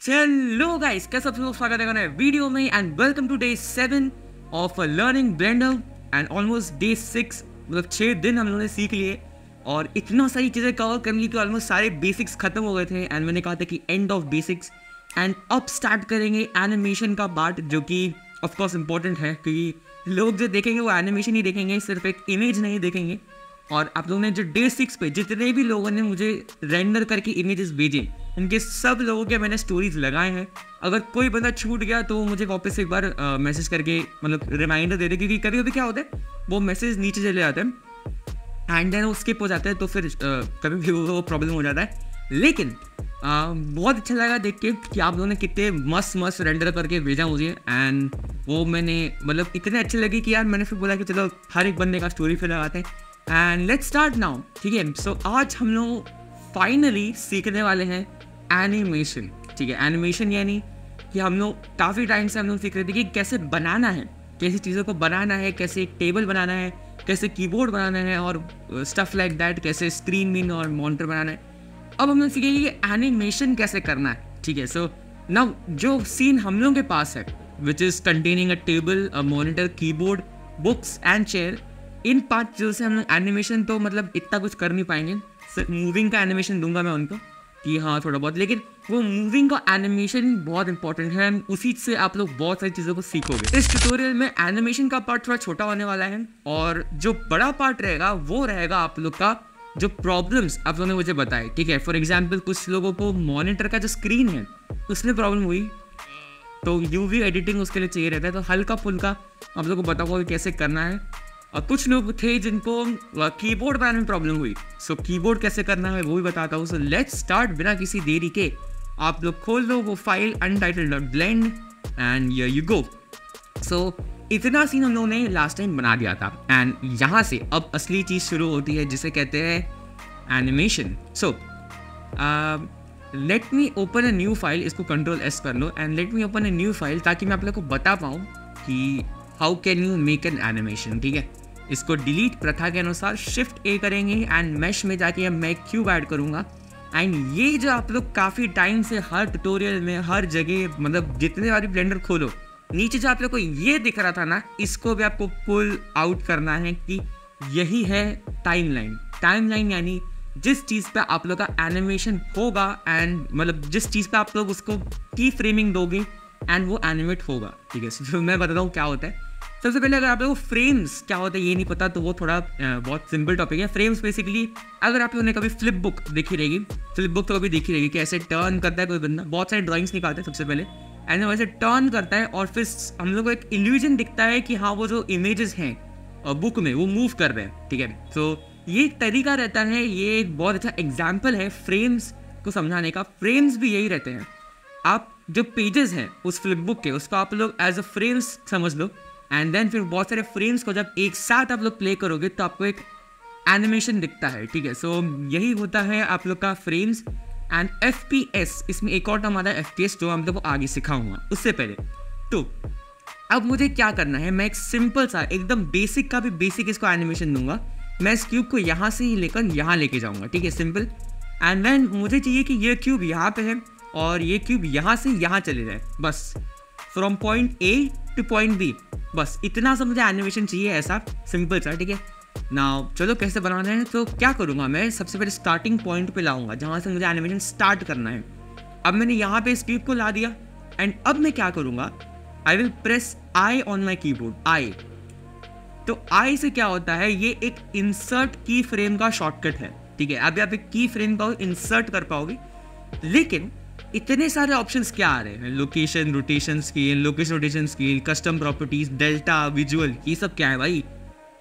Hello guys, कैसे आप लोग? स्वागत है नए वीडियो में and welcome to day 7 of learning Blender and almost day 6। मतलब 6 दिन हम लोगों ने सीख लिए और इतना सारी चीज़ें कवर कर ली कि ऑलमोस्ट सारे बेसिक्स खत्म हो गए थे। एंड मैंने कहा था कि एंड ऑफ बेसिक्स एंड अब स्टार्ट करेंगे एनिमेशन का पार्ट, जो कि ऑफकोर्स इम्पोर्टेंट है क्योंकि लोग जो देखेंगे वो एनिमेशन ही देखेंगे, सिर्फ एक इमेज नहीं देखेंगे। और आप लोगों ने जो डे 6 पे जितने भी लोगों ने मुझे रेंडर करके इमेजेस भेजे, उनके सब लोगों के मैंने स्टोरीज लगाए हैं। अगर कोई बंदा छूट गया तो मुझे वापस एक बार मैसेज करके मतलब रिमाइंडर दे दे, क्योंकि कभी कभी क्या होता है वो मैसेज नीचे चले जाते हैं एंड देन वो स्किप हो जाता है, तो फिर कभी भी वो प्रॉब्लम हो जाता है। लेकिन बहुत अच्छा लगा देख के कि आप लोगों ने कितने मस्त मस्त रेंडर करके भेजा मुझे। एंड वो मैंने मतलब इतने अच्छे लगे कि यार मैंने फिर बोला कि चलो हर एक बंदे का स्टोरी फिर लगाते हैं एंड लेट्स स्टार्ट नाउ। ठीक है, सो आज हम लोग फाइनली सीखने वाले हैं एनिमेशन। ठीक है, एनिमेशन यानी कि हम लोग काफ़ी टाइम से हम लोग सीख रहे थे कि कैसे बनाना है, कैसी चीज़ों को बनाना है, कैसे एक टेबल बनाना है, कैसे कीबोर्ड बनाना है और स्टफ लाइक दैट, कैसे स्क्रीन मिन और मॉनिटर बनाना है। अब हम लोग सीखेंगे कि एनिमेशन कैसे करना है। ठीक है, सो नाउ जो सीन हम लोगों के पास है which is containing a table, a monitor, keyboard, books and chair, इन 5 चीज़ों से हम लोग एनिमेशन तो मतलब इतना कुछ कर नहीं पाएंगे। सिर्फ मूविंग का एनिमेशन दूंगा मैं उनको कि हाँ थोड़ा बहुत, लेकिन वो मूविंग का एनिमेशन बहुत इंपॉर्टेंट है। उसी से आप लोग बहुत सारी चीज़ों को सीखोगे। इस ट्यूटोरियल में एनिमेशन का पार्ट थोड़ा छोटा होने वाला है और जो बड़ा पार्ट रहेगा वो रहेगा आप लोग का जो प्रॉब्लम्स आप लोगों ने मुझे बताए। ठीक है, फॉर एग्जाम्पल कुछ लोगों को मॉनिटर का जो स्क्रीन है उसमें प्रॉब्लम हुई तो यूवी एडिटिंग उसके लिए चाहिए रहता है, तो हल्का फुल्का आप लोगों को बताओ कि कैसे करना है। और कुछ लोग थे जिनको कीबोर्ड बनाने में प्रॉब्लम हुई, सो कीबोर्ड कैसे करना है वो भी बताता हूँ। सो लेट्स स्टार्ट बिना किसी देरी के। आप लोग खोल लो वो file untitled.blend and here you go. So इतना सीन हम लोगों ने लास्ट टाइम बना दिया था एंड यहाँ से अब असली चीज़ शुरू होती है जिसे कहते हैं animation. So let me open a new file, इसको Ctrl+S कर लो and let me open a new file ताकि मैं आप लोग को बता पाऊँ कि how can you make an animation. ठीक है, इसको डिलीट प्रथा के अनुसार Shift A करेंगे एंड मैश में जाके मैं एक क्यूब ऐड करूँगा। एंड ये जो आप लोग काफ़ी टाइम से हर ट्यूटोरियल में हर जगह मतलब जितने बारी ब्लेंडर खोलो नीचे जो आप लोग को ये दिख रहा था ना, इसको भी आपको पुल आउट करना है कि यही है टाइमलाइन। टाइमलाइन यानी जिस चीज़ पे आप लोग का एनिमेशन होगा एंड मतलब जिस चीज़ पे आप लोग उसको की फ्रेमिंग दोगे एंड वो एनिमेट होगा। ठीक है, तो मैं बताता हूँ क्या होता है। सबसे पहले अगर आप लोगों को फ्रेम्स क्या होता है ये नहीं पता तो वो थोड़ा बहुत सिंपल टॉपिक है। फ्रेम्स बेसिकली अगर आप लोगों ने कभी फ्लिप बुक देखी रहेगी, फ्लिप बुक तो कभी देखी रहेगी कि ऐसे टर्न करता है कोई बंदा, बहुत सारे ड्राइंग्स निकालता है सबसे पहले एंड वैसे टर्न करता है और फिर हम लोग को एक इल्यूजन दिखता है कि हाँ वो जो इमेजेस हैं बुक में वो मूव कर रहे हैं। ठीक है, तो ये एक तरीका रहता है, ये एक बहुत अच्छा एग्जाम्पल है फ्रेम्स को समझाने का। फ्रेम्स भी यही रहते हैं, आप जो पेजेस हैं उस फ्लिप बुक के उसको आप लोग एज अ फ्रेम्स समझ लो एंड देन फिर बहुत सारे फ्रेम्स को जब एक साथ आप लोग प्ले करोगे तो आपको एक एनिमेशन दिखता है। ठीक है, सो यही होता है आप लोग का फ्रेम्स एंड FPS। इसमें एक और टर्म आता है FPS जो हम लोग को आगे सिखाऊंगा। उससे पहले तो अब मुझे क्या करना है, मैं एक सिंपल सा एकदम बेसिक का भी बेसिक इसको एनिमेशन दूंगा। मैं इस क्यूब को यहाँ से ही लेकर यहाँ लेके जाऊँगा। ठीक है, सिंपल। एंड देन मुझे चाहिए कि ये क्यूब यहाँ पे है और ये क्यूब यहाँ से यहाँ चले जाए, बस from point A two point B, बस इतना सा मुझे एनिमेशन चाहिए, ऐसा सिंपल सा। ठीक है, नाउ चलो कैसे बनाना है। तो क्या करूँगा, मैं सबसे पहले स्टार्टिंग पॉइंट पे लाऊंगा जहाँ से मुझे एनिमेशन स्टार्ट करना है। अब मैंने यहाँ पे इस क्यूब को ला दिया एंड अब मैं क्या करूँगा, I will press I on my keyboard, I। तो I से क्या होता है, ये एक इंसर्ट की फ्रेम का शॉर्टकट है। ठीक है, अभी आप एक की फ्रेम का इंसर्ट कर पाओगे, लेकिन इतने सारे ऑप्शंस क्या आ रहे हैं, location rotation scale, location rotation scale, custom properties, delta, visual, ये सब क्या है भाई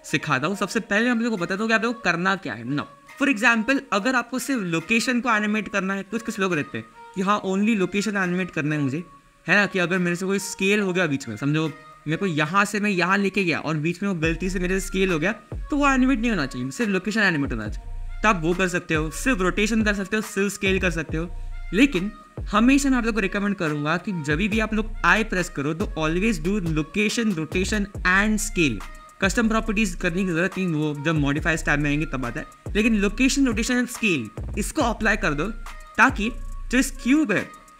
सिखाता हूँ। सबसे पहले हम लोग को बताता हूँ कि आप लोग को करना क्या है ना। फॉर एग्जाम्पल अगर आपको सिर्फ लोकेशन को एनिमेट करना है, कुछ लोग रहते हैं कि हाँ ओनली लोकेशन एनिमेट करना है मुझे, है ना, कि अगर मेरे से कोई स्केल हो गया बीच में, समझो मेरे को यहाँ से मैं यहाँ लेके गया और बीच में वो गलती से मेरे से स्केल हो गया तो वो एनिमेट नहीं होना चाहिए, सिर्फ लोकेशन एनिमेट होना चाहिए। तो आप वो कर सकते हो, सिर्फ रोटेशन कर सकते हो, सिर्फ स्केल कर सकते हो। लेकिन हमेशा मैं आप लोग को रिकमेंड करूंगा कि जब भी आप लोग I प्रेस करो तो always do location rotation and scale. Custom properties करने की जरूरत नहीं, वो जब मॉडिफाइज टैब में आएंगे तब आता है। लेकिन लोकेशन रोटेशन एंड स्केल इसको अप्लाई कर दो ताकि जो इस क्यूब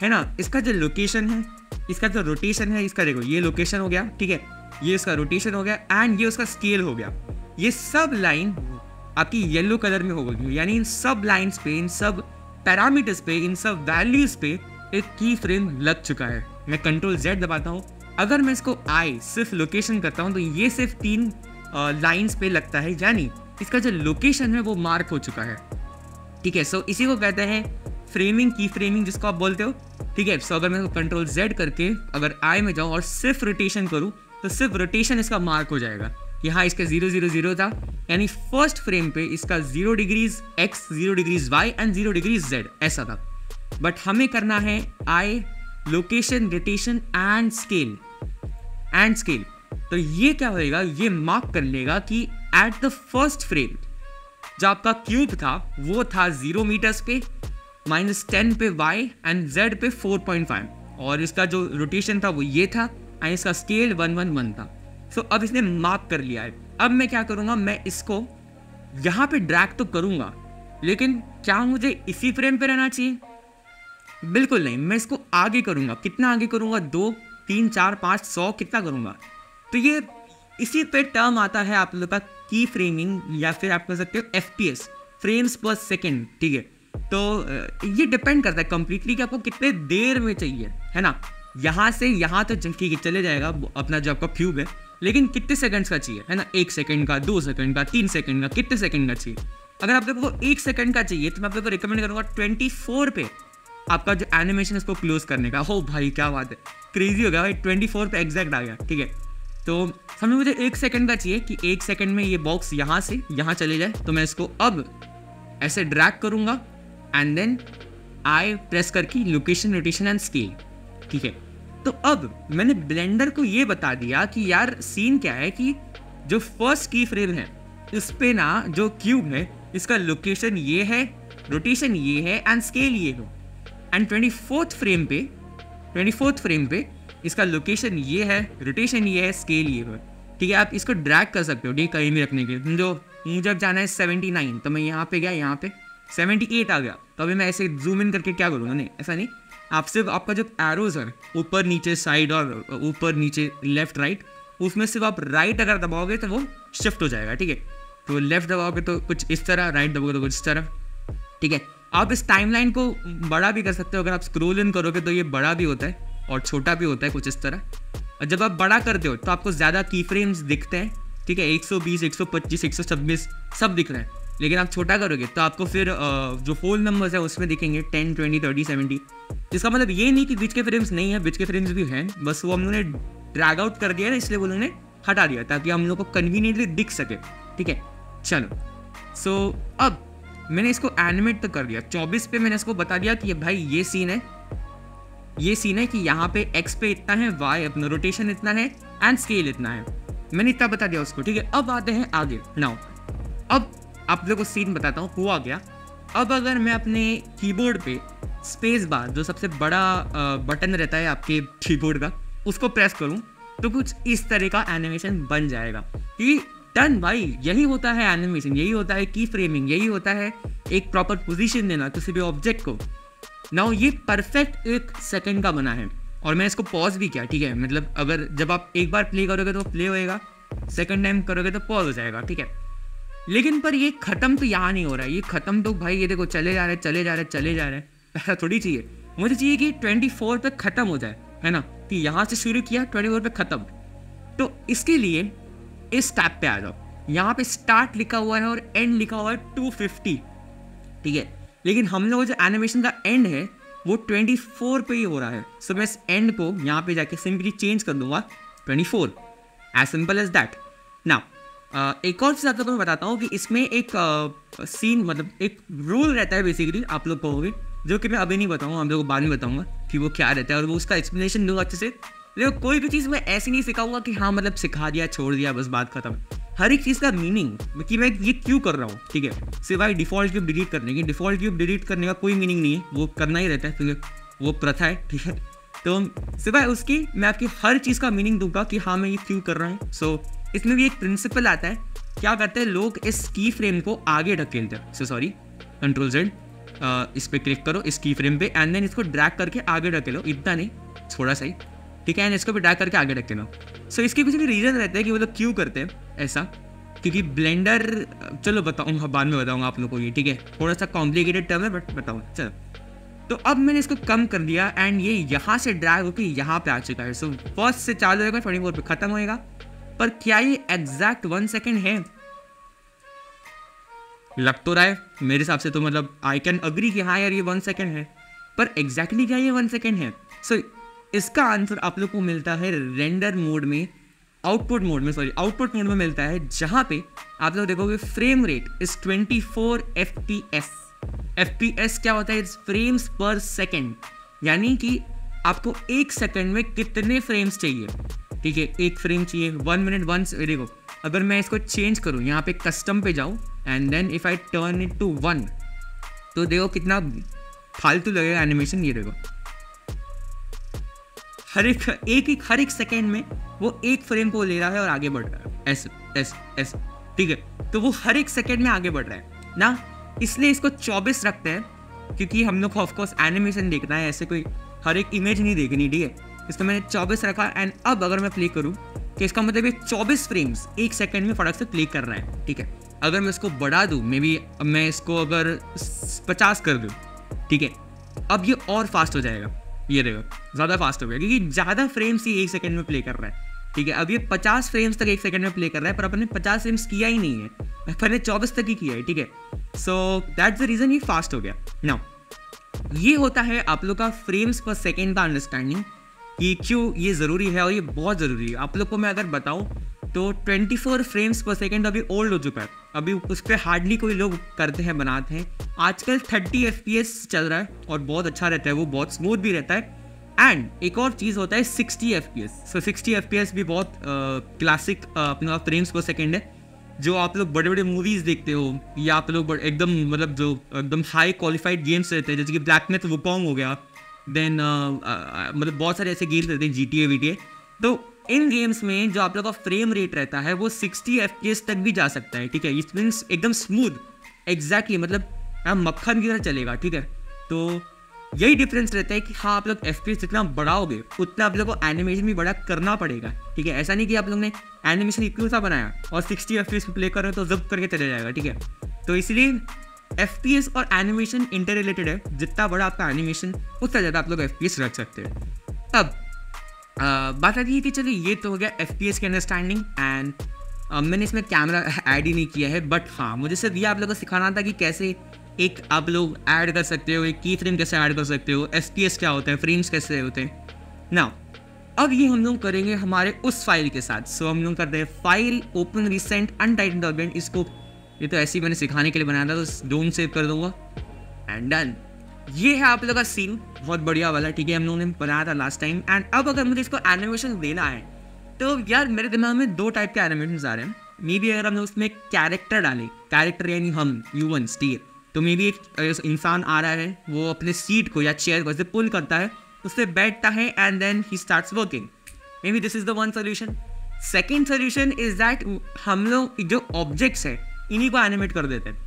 है ना, इसका जो लोकेशन है, इसका जो रोटेशन है, इसका देखो ये लोकेशन हो गया, ठीक है, ये इसका रोटेशन हो गया एंड ये उसका स्केल हो गया। ये सब लाइन आपकी येलो कलर में हो गई, यानी इन सब लाइन्स पे, इन सब पैरामीटर्स पे, इन सब वैल्यूज पे एक की फ्रेम लग चुका है। मैं कंट्रोल Z दबाता हूँ, अगर मैं इसको I सिर्फ लोकेशन करता हूँ तो ये सिर्फ 3 लाइन्स पे लगता है, यानी इसका जो लोकेशन है वो मार्क हो चुका है, ठीक है। सो इसी को कहते हैं फ्रेमिंग, की फ्रेमिंग जिसको आप बोलते हो, ठीक है। सो अगर मैं कंट्रोल Z करके अगर I में जाऊँ और सिर्फ रोटेशन करूँ तो सिर्फ रोटेशन इसका मार्क हो जाएगा कि हाँ इसका 0 0 0 था, यानी फर्स्ट फ्रेम पे इसका 0 degrees X, 0 degrees Y and 0 degrees Z ऐसा था। बट हमें करना है I location, rotation and scale, तो ये क्या होएगा, ये मार्क कर लेगा कि एट द फर्स्ट फ्रेम जो आपका क्यूब था वो था 0 मीटर्स पे, -10 पे Y एंड Z पे 4.5, और इसका जो रोटेशन था वो ये था एंड इसका स्केल 111 था। सो अब इसने मार्क कर लिया है। अब मैं क्या करूँगा, मैं इसको यहाँ पे ड्रैग तो करूँगा, लेकिन क्या मुझे इसी फ्रेम पे रहना चाहिए? बिल्कुल नहीं, मैं इसको आगे करूँगा। कितना आगे करूँगा? 2 3 4 5 100 कितना करूँगा? तो ये इसी पे टर्म आता है आप लोग का की फ्रेमिंग, या फिर आप कह सकते हो FPS, फ्रेम्स पर सेकेंड, ठीक है। तो ये डिपेंड करता है कंप्लीटली कि आपको कितने देर में चाहिए, है ना। यहाँ से यहाँ तो ठीक है चले जाएगा अपना जो आपका क्यूब है, लेकिन कितने सेकंड्स का चाहिए, है ना, 1 सेकंड का, 2 सेकंड का, 3 सेकंड का, कितने सेकंड का चाहिए। अगर आप लोग को 1 सेकंड का चाहिए तो मैं आप लोग को रिकमेंड करूँगा 24 पे आपका जो एनिमेशन इसको क्लोज करने का। हो भाई क्या बात है, क्रेजी हो गया भाई, 24 पे एग्जैक्ट आ गया, ठीक है। तो समझो मुझे 1 सेकंड का चाहिए कि 1 सेकंड में ये बॉक्स यहाँ से यहाँ चले जाए, तो मैं इसको अब ऐसे ड्रैग करूँगा एंड देन आई प्रेस करके लोकेशन, रोटेशन एंड स्केल, ठीक है। तो अब मैंने ब्लेंडर को ये बता दिया कि यार सीन क्या है कि जो फर्स्ट की फ्रेम है इस पे ना जो क्यूब है इसका लोकेशन ये है, रोटेशन ये है एंड स्केल ये हो, एंड 24th फ्रेम पे इसका लोकेशन ये है, रोटेशन ये है, स्केल ये है, ठीक है। आप इसको ड्रैग कर सकते हो, ठीक है, कहीं भी रखने के लिए। जो मुझे अब जाना है 79, तो मैं यहाँ पे गया, यहाँ पे 78 आ गया, तो अभी मैं ऐसे जूम इन करके क्या करूँगा? नहीं, ऐसा नहीं, आप सिर्फ आपका जो एरोज है ऊपर नीचे साइड और ऊपर नीचे लेफ्ट राइट, उसमें सिर्फ आप राइट अगर दबाओगे तो वो शिफ्ट हो जाएगा, ठीक है। तो लेफ्ट दबाओगे तो कुछ इस तरह, राइट दबाओगे तो कुछ इस तरह, ठीक है। आप इस टाइमलाइन को बड़ा भी कर सकते हो, अगर आप स्क्रॉल इन करोगे तो ये बड़ा भी होता है और छोटा भी होता है कुछ इस तरह। और जब आप बड़ा करते हो तो आपको ज़्यादा की फ्रेम्स दिखते हैं, ठीक है, 120, 125, 126 सब दिख रहे हैं। लेकिन आप छोटा करोगे तो आपको फिर जो होल नंबर्स है उसमें दिखेंगे 10, 20, 30, 70। इसका मतलब ये नहीं कि बीच के फ्रेम्स नहीं है, बीच के फ्रेम्स भी हैं, बस वो हम लोगों ने ड्रैग आउट कर दिया है, इसलिए वो लोगों ने हटा दिया ताकि हम लोग को कन्वीनियंटली दिख सके, ठीक है। चलो, सो अब मैंने इसको एनिमेट तो कर दिया। 24 पे मैंने इसको बता दिया कि भाई ये सीन है कि यहाँ पे X पे इतना है, Y अपना रोटेशन इतना है एंड स्केल इतना है, मैंने इतना बता दिया उसको, ठीक है। अब आते हैं आगे। नाउ अब आप लोगों को सीन बताता हूँ, हुआ गया। अब अगर मैं अपने कीबोर्ड पे स्पेस बार जो सबसे बड़ा बटन रहता है आपके कीबोर्ड का, उसको प्रेस करूँ तो कुछ इस तरह का एनिमेशन बन जाएगा कि डन भाई। यही होता है एनिमेशन, यही होता है की फ्रेमिंग, यही होता है एक प्रॉपर पोजीशन देना किसी भी ऑब्जेक्ट को। नाउ ये परफेक्ट 1 सेकंड का बना है और मैं इसको पॉज भी किया, ठीक है। मतलब अगर जब आप एक बार प्ले करोगे तो प्ले होएगा, सेकंड टाइम करोगे तो पॉज हो जाएगा, ठीक है। लेकिन पर ये खत्म तो यहाँ नहीं हो रहा है, ये खत्म तो भाई ये देखो चले जा रहे हैं। ऐसा थोड़ी चाहिए, मुझे चाहिए कि 24 तक खत्म हो जाए, है ना, कि यहाँ से शुरू किया 24 पे खत्म। तो इसके लिए इस टैब पे आ जाओ, यहाँ पे स्टार्ट लिखा हुआ है और एंड लिखा हुआ है 250, ठीक है। लेकिन हम लोग जो एनिमेशन का एंड है वो 24 पे ही हो रहा है। सो मैं इस एंड को यहाँ पे जाके सिंपली चेंज कर दूंगा 24, as simple as that. Now एक और चीज़ आप लोगों को बताता हूँ कि इसमें एक सीन मतलब एक रूल रहता है बेसिकली, आप लोग कहोगे, जो कि मैं अभी नहीं बताऊँगा, हम लोग को बाद में बताऊँगा कि वो क्या रहता है और वो उसका एक्सप्लेनेशन दूंगा अच्छे से। लेकिन कोई भी चीज़ मैं ऐसे नहीं सिखाऊंगा कि हाँ मतलब सिखा दिया छोड़ दिया बस बात खत्म। हर एक चीज़ का मीनिंग कि मैं ये क्यों कर रहा हूँ, ठीक है। सिवाय डिफ़ॉल्ट क्यूब डिलीट करने की, डिफ़ॉल्ट क्यूब डिलीट करने का कोई मीनिंग नहीं है, वो करना ही रहता है, फिर वो प्रथा है, ठीक है। तो सिवाय उसकी मैं आपकी हर चीज़ का मीनिंग दूंगा कि हाँ मैं ये क्यों कर रहा हूँ। सो इसमें भी एक प्रिंसिपल आता है, क्या करते हैं लोग इस की फ्रेम को आगे ढकेलते हैं। सो सॉरी, कंट्रोल Z, इस पर क्लिक करो इस की फ्रेम पे एंड देन इसको ड्रैग करके आगे रख लो, इतना नहीं थोड़ा सा ही, ठीक है, एंड इसको भी ड्रैग करके आगे रख लो। सो इसके कुछ भी रीज़न रहते हैं कि मतलब क्यों करते हैं ऐसा, क्योंकि ब्लेंडर, चलो बताऊँगा बाद में बताऊँगा आप लोगों को ये, ठीक है, थोड़ा सा कॉम्प्लिकेटेड टर्म है बट बताऊँगा। चलो तो अब मैंने इसको कम कर दिया एंड ये यहाँ से ड्रैग होकर यहाँ पे आ चुका है। सो फर्स्ट से चालू होगा 24 पे खत्म होएगा, पर क्या ये एग्जैक्ट 1 सेकेंड है? लग तो रहा है मेरे हिसाब से, तो मतलब आई कैन अग्री कि हाँ यार ये 1 सेकेंड है, पर एग्जैक्टली क्या ये 1 सेकेंड है? सो इसका आंसर आप लोग को मिलता है रेंडर मोड में, आउटपुट मोड में मिलता है, जहाँ पे आप लोग देखोगे frame rate is 24 FPS। FPS क्या होता है? इट्स फ्रेम्स पर सेकेंड, यानी कि आपको 1 सेकेंड में कितने फ्रेम्स चाहिए, ठीक है, 1 फ्रेम चाहिए 1 मिनट 1। देखो अगर मैं इसको चेंज करूँ, यहाँ पे कस्टम पे जाऊँ and then if I turn it to 1, तो देखो कितना फालतू लगेगा एनिमेशन। ये देखो हर एक सेकेंड में वो 1 फ्रेम को ले रहा है और आगे बढ़ रहा है, ऐसे, ठीक है, तो वो हर एक सेकेंड में आगे बढ़ रहा है ना, इसलिए इसको 24 रखते हैं, क्योंकि हम लोग को ऑफकोर्स एनिमेशन देखना है, ऐसे कोई हर एक इमेज नहीं देखनी, ठीक है, इसको मैंने 24 रखा। एंड अब अगर मैं प्ले करूँ तो इसका मतलब ये 24 फ्रेम्स 1 सेकेंड में फटाक से प्ले कर रहा है, ठीक है। अगर मैं इसको बढ़ा दूँ, मे बी मैं इसको अगर 50 कर दूँ, ठीक है, अब ये और फास्ट हो जाएगा, ये देखो ज़्यादा फास्ट हो गया, क्योंकि ज़्यादा फ्रेम्स ही 1 सेकेंड में प्ले कर रहा है, ठीक है। अब ये 50 फ्रेम्स तक 1 सेकेंड में प्ले कर रहा है, पर अपने 50 फ्रेम्स किया ही नहीं है, पहले 24 तक ही किया है, ठीक है। सो दैट्स द रीज़न ये फास्ट हो गया। नाउ ये होता है आप लोग का फ्रेम्स पर सेकेंड का अंडरस्टैंडिंग, कि क्यों ये ज़रूरी है, और ये बहुत ज़रूरी है। आप लोग को मैं अगर बताऊँ तो 24 फ्रेम्स पर सेकेंड अभी ओल्ड हो चुका है, अभी उस पर हार्डली कोई लोग करते हैं, बनाते हैं। आजकल 30 FPS चल रहा है और बहुत अच्छा रहता है, वो बहुत स्मूथ भी रहता है। एंड एक और चीज़ होता है 60 FPS। सो 60 FPS भी बहुत क्लासिक अपना फ्रेम्स पर सेकेंड है, जो आप लोग बड़े बड़े मूवीज़ देखते हो, या आप लोग एकदम मतलब जो एकदम हाई क्वालिफाइड गेम्स रहते हैं, जैसे कि ब्लैक मैथ वुकोंग हो गया, देन मतलब बहुत सारे ऐसे गेम्स रहते हैं, GTA VTA, तो इन गेम्स में जो आप लोग का फ्रेम रेट रहता है वो 60 FPS तक भी जा सकता है, ठीक है। इट मीन्स एकदम स्मूथ, एग्जैक्टली, मतलब मक्खन की तरह चलेगा, ठीक है। तो यही डिफरेंस रहता है कि हाँ आप लोग FPS जितना बढ़ाओगे उतना आप लोग को एनिमेशन भी बड़ा करना पड़ेगा, ठीक है। ऐसा नहीं कि आप लोग ने एनिमेशन इतना सा बनाया और 60 FPS पे प्ले कर रहे हो तो जब करके चले जाएगा, ठीक है। तो इसलिए FPS और एनिमेशन इंटर रिलेटेड है, जितना बड़ा आपका एनिमेशन उतना ज़्यादा आप लोग FPS रख सकते हैं। अब बात आती है कि चलिए ये तो हो गया FPS की अंडरस्टैंडिंग, एंड मैंने इसमें कैमरा ऐड ही नहीं किया है, बट हाँ मुझे सिर्फ ये आप लोगों को सिखाना था कि कैसे एक आप लोग ऐड कर सकते हो, एक की फ्रेम कैसे ऐड कर सकते हो, FPS क्या होता है, फ्रेम्स कैसे होते हैं। नाउ अब ये हम लोग करेंगे हमारे उस फाइल के साथ। सो हम लोग करते हैं file open recent untitled document. इसको ये तो ऐसे ही मैंने सिखाने के लिए बनाया था, तो डोंट सेव कर दूंगा एंड डन। ये है आप लोग का सीन, बहुत बढ़िया वाला, ठीक है, हम लोगों ने बनाया था लास्ट टाइम। एंड अब अगर मुझे इसको एनिमेशन देना है तो यार मेरे दिमाग में 2 टाइप के एनिमेशन आ रहे हैं। मे बी अगर हम लोग उसमें कैरेक्टर डालें, कैरेक्टर यानी हम ह्यूमन्स, ठीक है, तो मे बी एक इंसान आ रहा है, वो अपने सीट को या चेयर को ऐसे पुल करता है, उससे बैठता है and then he starts working. Maybe this is the one solution. Second solution is that हम लोग जो ऑब्जेक्ट्स है इन्हीं को एनिमेट कर देते हैं,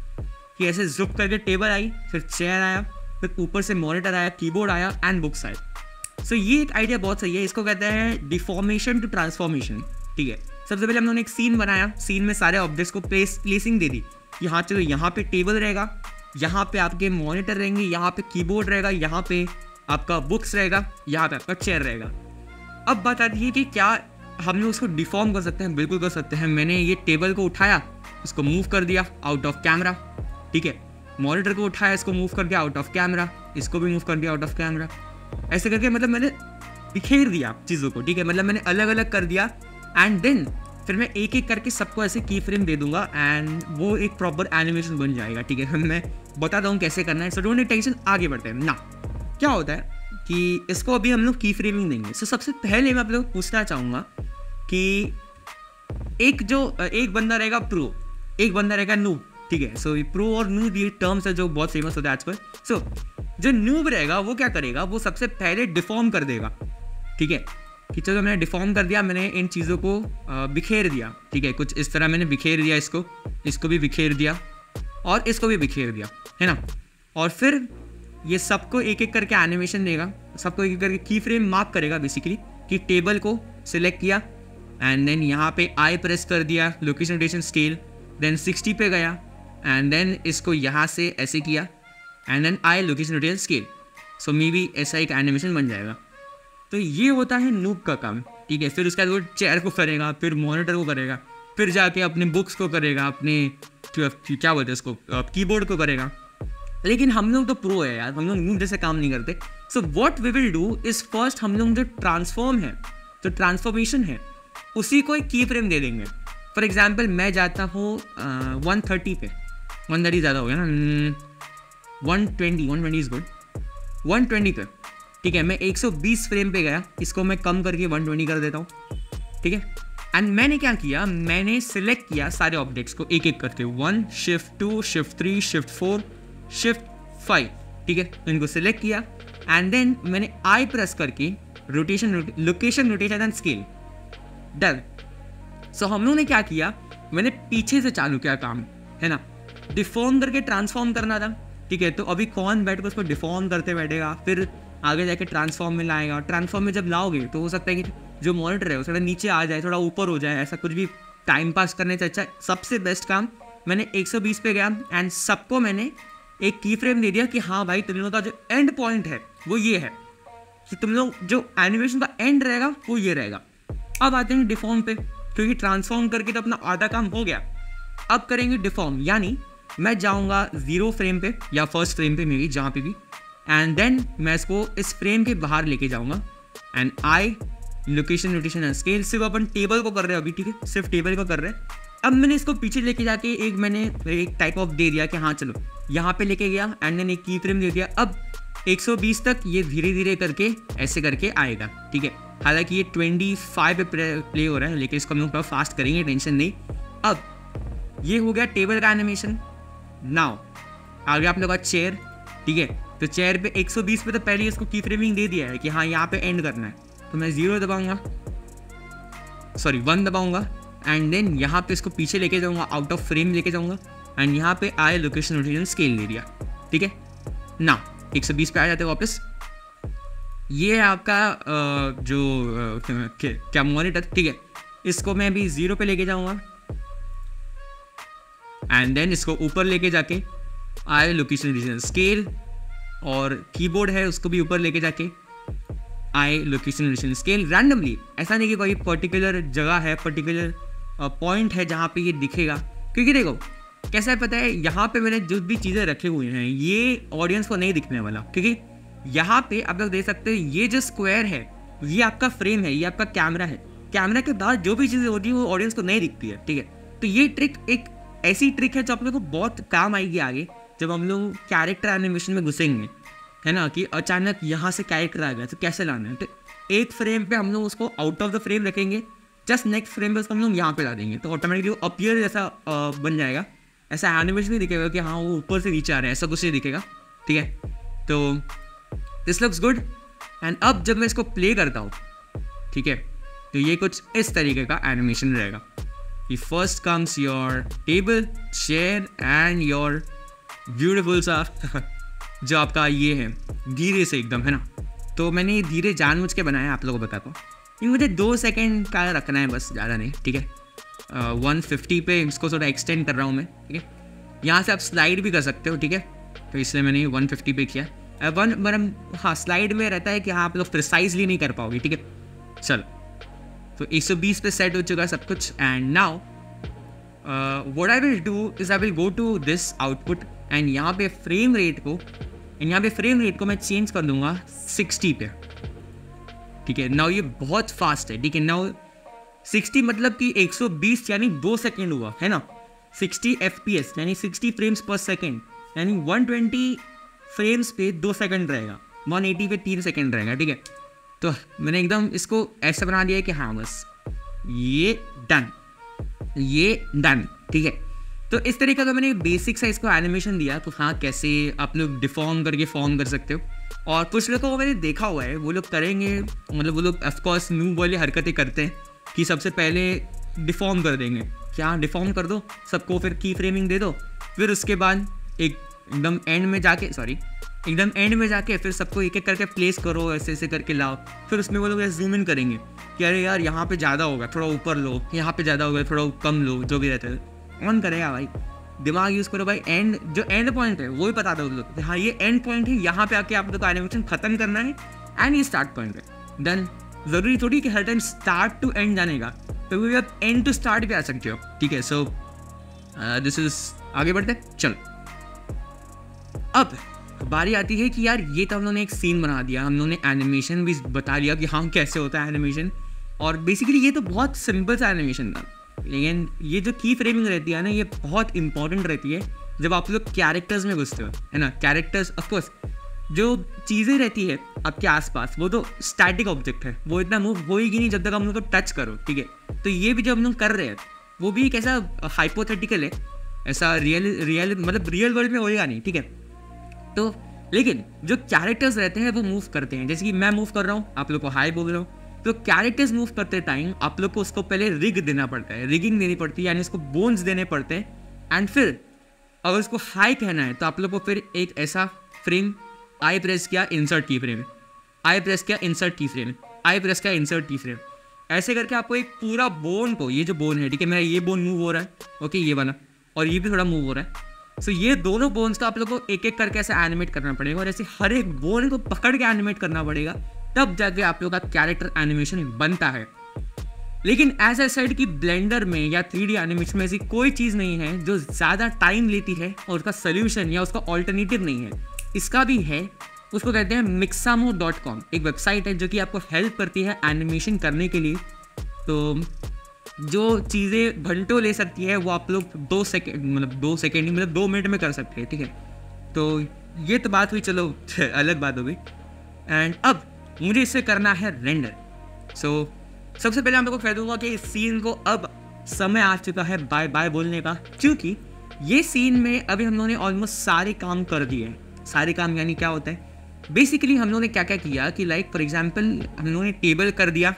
कि ऐसे जुप करके टेबल आई, फिर चेयर आया, फिर ऊपर से मॉनिटर आया, कीबोर्ड आया एंड बुक्स आए। सो ये एक आइडिया बहुत सही है, इसको कहते हैं डिफॉर्मेशन टू ट्रांसफॉर्मेशन, ठीक है। सबसे पहले हम लोगों ने एक सीन बनाया, सीन में सारे ऑब्जेक्ट्स को प्लेसिंग दे दी। यहाँ चलो, यहाँ पे टेबल रहेगा, यहाँ पे आपके मॉनिटर रहेंगे, यहाँ पे कीबोर्ड रहेगा, यहाँ पे आपका बुक्स रहेगा, यहाँ पे आपका चेयर रहेगा। अब बात आती है कि क्या हम लोग उसको डिफॉर्म कर सकते हैं? बिल्कुल कर सकते हैं। मैंने ये टेबल को उठाया, इसको मूव कर दिया आउट ऑफ कैमरा, ठीक है। मॉनिटर को उठाया, इसको मूव कर दिया आउट ऑफ कैमरा, इसको भी मूव कर दिया आउट ऑफ कैमरा। ऐसे करके मतलब मैंने बिखेर दिया चीज़ों को, ठीक है, मतलब मैंने अलग अलग कर दिया। एंड देन फिर मैं एक एक करके सबको ऐसे की फ्रेम दे दूंगा एंड वो एक प्रॉपर एनिमेशन बन जाएगा, ठीक है। मैं बताता हूँ कैसे करना है। सो डोंट टेंशन, आगे बढ़ते हैं ना। क्या होता है कि इसको अभी हम लोग की फ्रेमिंग देंगे। सो सबसे पहले मैं आप लोग पूछना चाहूँगा कि एक बंदा रहेगा प्रो, एक बंदा रहेगा नूब, ठीक है। सो प्रो और नूब ये टर्म्स है जो बहुत फेमस होता है आजकल। सो जो नूब रहेगा वो क्या करेगा, वो सबसे पहले डिफॉर्म कर देगा, ठीक है, कि चलो मैंने डिफॉर्म कर दिया, मैंने इन चीज़ों को बिखेर दिया, ठीक है, कुछ इस तरह मैंने बिखेर दिया, इसको भी बिखेर दिया और इसको भी बिखेर दिया, है ना। और फिर ये सबको एक एक करके एनिमेशन देगा, सबको एक एक करके की फ्रेम मार्क करेगा बेसिकली, कि टेबल को सिलेक्ट किया एंड देन यहाँ पे आई प्रेस कर दिया, लोकेशन रोटेशन स्केल, देन 60 पे गया एंड देन इसको यहाँ से ऐसे किया and then I location rotation scale. So maybe ऐसा एक एनिमेशन बन जाएगा। तो ये होता है नूब का काम, ठीक है। फिर उसके बाद वो चेयर को करेगा, फिर मॉनिटर को करेगा, फिर जाके अपने बुक्स को करेगा, अपने क्या बोलते हैं उसको, कीबोर्ड को करेगा। लेकिन हम लोग तो प्रो है यार, हम लोग नूब जैसे काम नहीं करते। So what we will do is first हम लोग जो ट्रांसफॉर्म है, जो ट्रांसफॉर्मेशन है, उसी को एक की फ्रेम दे देंगे। फॉर एग्जाम्पल मैं जाता हूँ 130 पे, 130 ज़्यादा हो गया ना, 120 इज़ गुड, 120 पे, ठीक है। मैं 120 फ्रेम पे गया, इसको मैं कम करके 120 कर देता हूँ, ठीक है। एंड मैंने क्या किया, मैंने सिलेक्ट किया सारे ऑब्जेक्ट्स को एक एक करके, 1 शिफ्ट 2 शिफ्ट 3 शिफ्ट 4 शिफ्ट 5, ठीक है। तो इनको सिलेक्ट किया एंड देन मैंने आई प्रेस करके location rotation and scale done. So हम लोगों ने क्या किया, मैंने पीछे से चालू किया काम, है ना, डिफॉर्म करके ट्रांसफॉर्म करना था, ठीक है। तो अभी कौन बैठ कर उसको डिफॉर्म करते बैठेगा, फिर आगे जाके ट्रांसफॉर्म में लाएगा। ट्रांसफॉर्म में जब लाओगे तो हो सकता है कि जो मॉनिटर है वो थोड़ा नीचे आ जाए, थोड़ा ऊपर हो जाए, ऐसा कुछ भी टाइम पास करने से अच्छा सबसे बेस्ट काम, मैंने 120 पे गया एंड सबको मैंने एक की फ्रेम दे दिया कि हाँ भाई तुम लोगों का जो एंड पॉइंट है वो ये है, कि तुम लोग जो एनिमेशन का एंड रहेगा वो ये रहेगा। अब आते हैं डिफॉर्म पे, क्योंकि ट्रांसफॉर्म करके तो अपना आधा काम हो गया। अब करेंगे डिफॉर्म, यानी मैं जाऊंगा 0 फ्रेम पे या फर्स्ट फ्रेम पे मेरी जहाँ पे भी, एंड देन मैं इसको इस फ्रेम के बाहर लेके जाऊंगा and I location rotation and scale, सिर्फ अपन टेबल को कर रहे हैं अभी, ठीक है, सिर्फ टेबल को कर रहे हैं। अब मैंने इसको पीछे लेके जाके मैंने एक टाइप ऑफ दे दिया कि हाँ चलो यहाँ पे लेके गया एंड देन एक की फ्रेम दे दिया। अब 120 तक ये धीरे धीरे करके ऐसे करके आएगा, ठीक है। हालांकि ये 25 पे प्ले हो रहा है, लेकिन इसको हम लोग थोड़ा फास्ट करेंगे, टेंशन नहीं। अब ये हो गया टेबल का एनिमेशन। नाउ आगे आप लोग का चेयर, ठीक है। तो चेयर पे 120 पे तो पहले इसको की फ्रेमिंग दे दिया है कि हाँ यहाँ पे एंड करना है, तो मैं 0 दबाऊंगा, सॉरी 1 दबाऊंगा एंड देन यहाँ पे इसको पीछे लेके जाऊंगा, आउट ऑफ फ्रेम लेके जाऊंगा एंड यहाँ पे आई लोकेशन रोटेशन स्केल दे दिया, ठीक है ना। 120 पे आ जाते वापस। ये है आपका क्या मॉनिटर, ठीक है। इसको मैं अभी 0 पे लेके जाऊंगा एंड देन इसको ऊपर लेके जाके आई लोकेशन रोटेशन स्केल, और कीबोर्ड है उसको भी ऊपर लेके जाके आई लोकेशन रोटेशन स्केल रैंडमली। ऐसा नहीं कि कोई पर्टिकुलर जगह है, पर्टिकुलर पॉइंट है जहाँ पे ये दिखेगा, क्योंकि देखो कैसा है पता है, यहाँ पे मैंने जो भी चीज़ें रखे हुए हैं ये ऑडियंस को नहीं दिखने वाला, क्योंकि यहाँ पे आप लोग देख सकते हैं ये जो स्क्वायर है ये आपका फ्रेम है, ये आपका कैमरा है। कैमरा के बाद जो भी चीज़ें होती है वो ऑडियंस को नहीं दिखती है, ठीक है। तो ये ट्रिक एक ऐसी ट्रिक है जो आप लोग को बहुत काम आएगी आगे, जब हम लोग कैरेक्टर एनिमेशन में घुसेंगे, है ना, कि अचानक यहाँ से कैरेक्टर आ गया तो कैसे लाना है। तो एक फ्रेम पे हम लोग उसको आउट ऑफ द फ्रेम रखेंगे, जस्ट नेक्स्ट फ्रेम पे उसको हम लोग यहाँ पे ला देंगे, तो ऑटोमेटिकली वो अपीयर जैसा बन जाएगा। ऐसा एनिमेशन नहीं दिखेगा कि हाँ वो ऊपर से नीचे आ रहा है, ऐसा कुछ नहीं दिखेगा, ठीक है। तो दिस लुक्स गुड। एंड अब जब मैं इसको प्ले करता हूँ, ठीक है, तो ये कुछ इस तरीके का एनिमेशन रहेगा कि first comes your table, chair and your beautiful सा जो आपका ये है धीरे से एकदम, है ना। तो मैंने धीरे जानबूझ के बनाया, आप लोगों को बताता हूँ, ये मुझे 2 सेकेंड का रखना है बस, ज़्यादा नहीं, ठीक है। 150 पे इसको थोड़ा एक्सटेंड कर रहा हूँ मैं, ठीक है। यहाँ से आप स्लाइड भी कर सकते हो, ठीक है, तो इसलिए मैंने 150 पे किया। हाँ स्लाइड में रहता है कि हाँ आप लोग प्रिसाइजली नहीं कर पाओगे, ठीक है। चलो तो 120 पे सेट हो चुका है सब कुछ। And now what I will do is I will go to this output and यहाँ पे फ्रेम रेट को मैं चेंज कर दूंगा 60 पे, ठीक है। नाउ ये बहुत फास्ट है, ठीक है। नाउ 60 मतलब कि 120 यानी 2 सेकेंड हुआ, है ना। 60 FPS यानी 60 फ्रेम्स पर सेकेंड, यानी 120 फ्रेम्स पे 2 सेकेंड रहेगा, 180 पे 3 सेकेंड रहेगा, ठीक है। तो मैंने एकदम इसको ऐसा बना दिया है कि हाँ बस ये डन, ठीक है। तो इस तरीके का मैंने बेसिक सा इसको एनिमेशन दिया, तो हाँ कैसे आप लोग डिफॉर्म करके फॉर्म कर सकते हो। और कुछ लोगों को मैंने देखा हुआ है, वो लोग करेंगे, मतलब वो लोग ऑफकोर्स न्यू वाली हरकतें करते हैं कि सबसे पहले डिफॉर्म कर देंगे, क्या डिफॉर्म कर दो सबको, फिर की फ्रेमिंग दे दो, फिर उसके बाद एक एकदम एंड में जाके एकदम एंड में जाके फिर सबको एक एक करके प्लेस करो, ऐसे ऐसे करके लाओ। फिर उसमें वो लोग जूम इन करेंगे कि अरे यार यहाँ पे ज़्यादा होगा, थोड़ा ऊपर लो, यहाँ पे ज़्यादा होगा, थोड़ा कम लो, जो भी रहता है ऑन करेगा भाई। दिमाग यूज़ करो भाई। एंड जो एंड पॉइंट है वो भी बता दो लोग, हाँ ये एंड पॉइंट है, यहाँ पे आके आप लोग को एनिमेशन खत्म करना है, एंड ये स्टार्ट पॉइंट है। देन ज़रूरी थोड़ी कि हर टाइम स्टार्ट टू एंड जाने का, तो भी आप एंड टू स्टार्ट भी आ सकते हो, ठीक है। सो दिस इज, आगे बढ़ते चलो। अब बारी आती है कि यार ये तो हम लोगों ने एक सीन बना दिया, हम लोगों ने एनिमेशन भी बता दिया कि हाँ कैसे होता है एनिमेशन, और बेसिकली ये तो बहुत सिंपल सा एनिमेशन था। लेकिन ये जो की फ्रेमिंग रहती है ना, ये बहुत इंपॉर्टेंट रहती है जब आप लोग कैरेक्टर्स में घुसते हो, है ना। कैरेक्टर्स ऑफकोर्स जो चीज़ें रहती है आपके आसपास वो तो स्टैटिक ऑब्जेक्ट है, वो इतना मूव होएगी नहीं जब तक हम लोग को टच करो, ठीक है। तो ये भी जो हम लोग कर रहे हैं वो भी एक ऐसा हाइपोथेटिकल है, ऐसा रियल मतलब रियल वर्ल्ड में होएगा नहीं, ठीक है। तो लेकिन जो कैरेक्टर्स रहते हैं वो मूव करते हैं, जैसे कि मैं मूव कर रहा हूँ, आप लोग को हाई बोल रहा हूँ, तो कैरेक्टर्स मूव करते टाइम आप लोग को उसको पहले रिग देना पड़ता है, रिगिंग देनी पड़ती है, यानी उसको बोन्स देने पड़ते हैं। एंड फिर अगर उसको हाई कहना है तो आप लोग को फिर एक ऐसा फ्रेम, आई प्रेस किया इंसर्ट की फ्रेम, आई प्रेस किया इंसर्ट की फ्रेम, आई प्रेस किया इंसर्ट की फ्रेम, ऐसे करके आपको एक पूरा बोन को, ये जो बोन है, ठीक है, मेरा ये बोन मूव हो रहा है, ओके ये वाला, और ये भी थोड़ा मूव हो रहा है। सो ये दोनों बोन्स का आप लोग को एक एक करके ऐसे एनिमेट करना पड़ेगा, और ऐसे हर एक बोन को पकड़ के एनिमेट करना पड़ेगा, तब जाके आप लोग का कैरेक्टर एनिमेशन बनता है। लेकिन एज ए साइड की ब्लेंडर में या 3D एनिमेशन में ऐसी कोई चीज़ नहीं है जो ज़्यादा टाइम लेती है और उसका सोल्यूशन या उसका ऑल्टरनेटिव नहीं है। इसका भी है, उसको कहते हैं mixamo.com, एक वेबसाइट है जो कि आपको हेल्प करती है एनिमेशन करने के लिए। तो जो चीज़ें घंटों ले सकती है वो आप लोग 2 सेकेंड मतलब 2 मिनट में कर सकते हैं, ठीक है। तो ये तो बात हुई, चलो अलग बात हो गई। एंड अब मुझे इसे करना है रेंडर। सो सबसे पहले मैं आपको कह दूंगा कि इस सीन को अब समय आ चुका है बाय बाय बोलने का, क्योंकि ये सीन में अभी हम लोगों ने ऑलमोस्ट सारे काम कर दिए हैं। सारे काम यानी क्या होता है, बेसिकली हम लोगों ने क्या क्या किया कि लाइक फॉर एग्जांपल हम लोगों ने टेबल कर दिया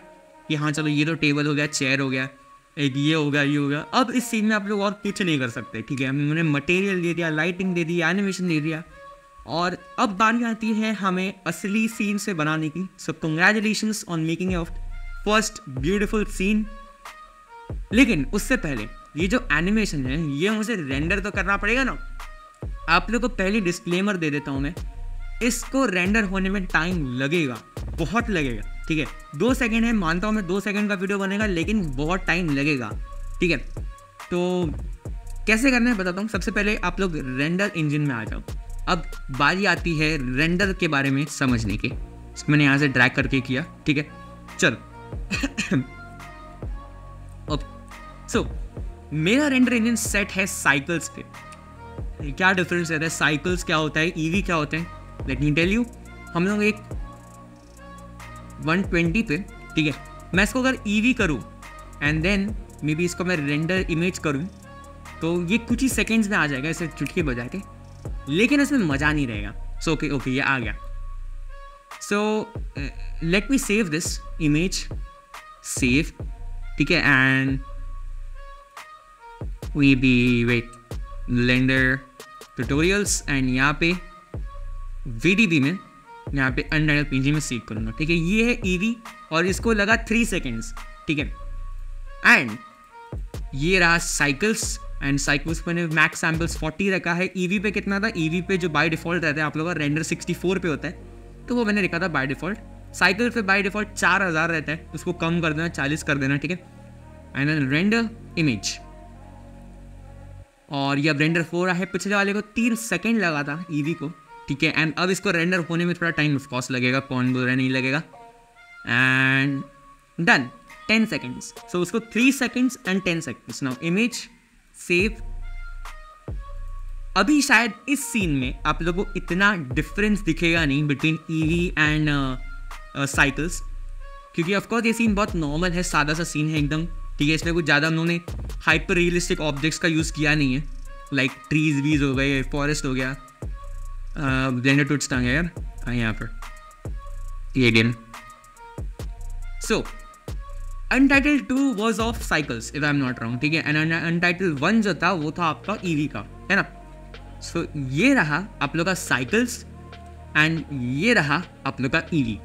कि हाँ चलो ये तो टेबल हो गया, चेयर हो गया, एक ये हो गया, ये हो गया। अब इस सीन में आप लोग और कुछ नहीं कर सकते, ठीक है। हम लोगों ने मटेरियल दे दिया, लाइटिंग दे दी, एनिमेशन दे दिया, और अब बारी आती है हमें असली सीन से बनाने की। So congratulations on making of first beautiful scene. लेकिन उससे पहले ये जो एनिमेशन है ये मुझे रेंडर तो करना पड़ेगा ना। आप लोग को पहले डिस्क्लेमर दे देता हूँ मैं, इसको रेंडर होने में टाइम लगेगा, बहुत लगेगा, ठीक है। 2 सेकेंड है, मानता हूँ मैं 2 सेकेंड का वीडियो बनेगा, लेकिन बहुत टाइम लगेगा, ठीक है। तो कैसे करना है बताता हूँ। सबसे पहले आप लोग रेंडर इंजन में आ जाओ। अब बारी आती है रेंडर के बारे में समझने की। मैंने यहाँ से ड्रैग करके किया, ठीक है, चलो। सो मेरा रेंडर इंजन सेट है साइकिल्स पे। क्या डिफरेंस रहता है, साइकिल्स क्या होता है, ईवी क्या होते हैं, लेट मी टेल यू। हम लोग एक 120 पे, ठीक है, मैं इसको अगर ईवी करूँ एंड देन मे बी इसको मैं रेंडर इमेज करूँ तो ये कुछ ही सेकेंड्स में आ जाएगा, ऐसे चुटकी बजा के, लेकिन इसमें मज़ा नहीं रहेगा। सो ओके ये आ गया। So let me save this image, save, ठीक है, and we be wait Blender tutorials, and यहाँ पे VDB में यहाँ पे अनटाइटल्ड PNG में सेव करूँगा, ठीक है। ये है ईवी और इसको लगा 3 सेकेंड्स, ठीक है। एंड ये रहा साइकिल्स, एंड साइकिल्स मैंने मैक्स सैम्पल्स 40 रखा है। ईवी पे कितना था, ईवी पे जो बाय डिफ़ॉल्ट रहता है आप लोगों का रेंडर 64 पे होता है, तो वो मैंने रखा था बाय डिफ़ॉल्ट। साइकिल पे बाय डिफ़ॉल्ट 4000 रहता है, उसको कम कर देना, 40 कर देना, ठीक है। एंड देन रेंडर इमेज, और ये अब रेंडर हो रहा है। पिछले वाले को 3 सेकेंड लगा था ईवी को, ठीक है। एंड अब इसको रेंडर होने में थोड़ा टाइम ऑफकोर्स लगेगा, कौन बोल रहा है नहीं लगेगा। And done, 10 seconds. सो उसको 3 seconds and 10 seconds. Now image save. अभी शायद इस सीन में आप लोगों को इतना डिफरेंस दिखेगा नहीं बिटवीन ईवी एंड साइकिल्स, क्योंकि ऑफकोर्स ये सीन बहुत नॉर्मल है, सादा सा सीन है एकदम, ठीक है। इसमें कुछ ज़्यादा उन्होंने हाइपर रियलिस्टिक ऑब्जेक्ट्स का यूज़ किया नहीं है, लाइक ट्रीज वीज हो गए, फॉरेस्ट हो गया, ब्लेंडर टूट्स टांगे यार यहाँ पर alien. So untitled 2 was of cycles if I am not wrong, ठीक है। एंड अनटाइटल्ड 1 जो था वो था आपका ईवी का, है ना। सो ये रहा आप लोग का साइकिल्स एंड ये रहा आप लोग का EV.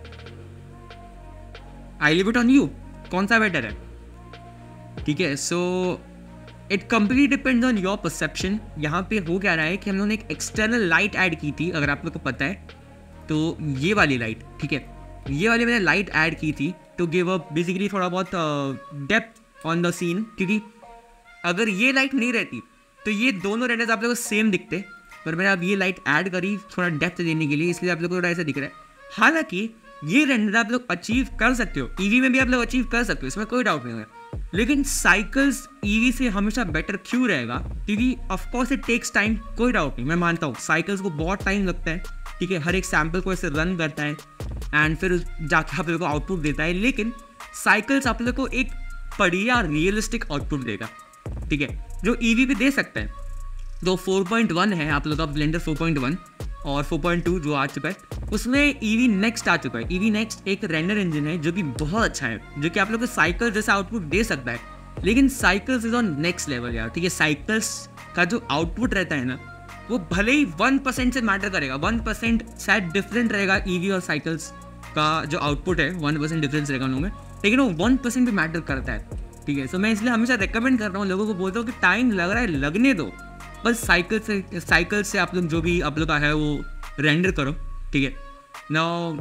I live it on you, कौन सा बेटर है? ठीक है, so it completely depends on your perception. यहाँ पे हो क्या रहा है कि हम लोगों ने एक एक्सटर्नल लाइट ऐड की थी, अगर आप लोग को पता है तो ये वाली लाइट, ठीक है, ये वाली मैंने लाइट ऐड की थी टू गिव अ बेसिकली थोड़ा बहुत डेप्थ ऑन द सीन, क्योंकि अगर ये लाइट नहीं रहती तो ये दोनों रेंडर्स आप लोगों को सेम दिखते, पर मैंने अब ये लाइट ऐड करी थोड़ा डेप्थ देने के लिए, इसलिए आप लोग को थोड़ा ऐसा दिख रहा है। हालांकि ये रेंडर आप लोग अचीव कर सकते हो, ईवी में भी आप लोग अचीव कर सकते हो, इसमें कोई डाउट नहीं है, लेकिन साइकिल्स ईवी से हमेशा बेटर क्यों रहेगा? क्योंकि ऑफकोर्स इट टेक्स टाइम, कोई डाउट नहीं, मैं मानता हूँ साइकिल्स को बहुत टाइम लगता है, ठीक है, हर एक सैम्पल को ऐसे रन करता है एंड फिर जाके आप लोग को आउटपुट देता है, लेकिन साइकिल्स आप लोग को एक बढ़िया रियलिस्टिक आउटपुट देगा, ठीक है, जो ईवी भी दे सकता है। तो 4.1 है आप लोग का ब्लेंडर 4.1 और 4.2 जो आ चुका है, उसमें ईवी नेक्स्ट आ चुका है। ईवी नेक्स्ट एक रेंडर इंजन है जो कि बहुत अच्छा है, जो कि आप लोग को साइकिल जैसा आउटपुट दे सकता है, लेकिन cycles is on next level यार, ठीक है। साइकिल्स का जो आउटपुट रहता है ना, वो भले ही 1% से मैटर करेगा, 1% शायद डिफरेंट रहेगा ईवी और साइकिल्स का जो आउटपुट है, 1% डिफरेंस रहेगा उनमें, लेकिन वो 1% भी मैटर करता है, ठीक है। सो मैं इसलिए हमेशा रिकमेंड कर रहा हूँ, लोगों को बोलता हूँ कि टाइम लग रहा है लगने दो, बस साइकिल से आप लोग जो भी आप लोग का है वो रेंडर करो, ठीक है। नाउ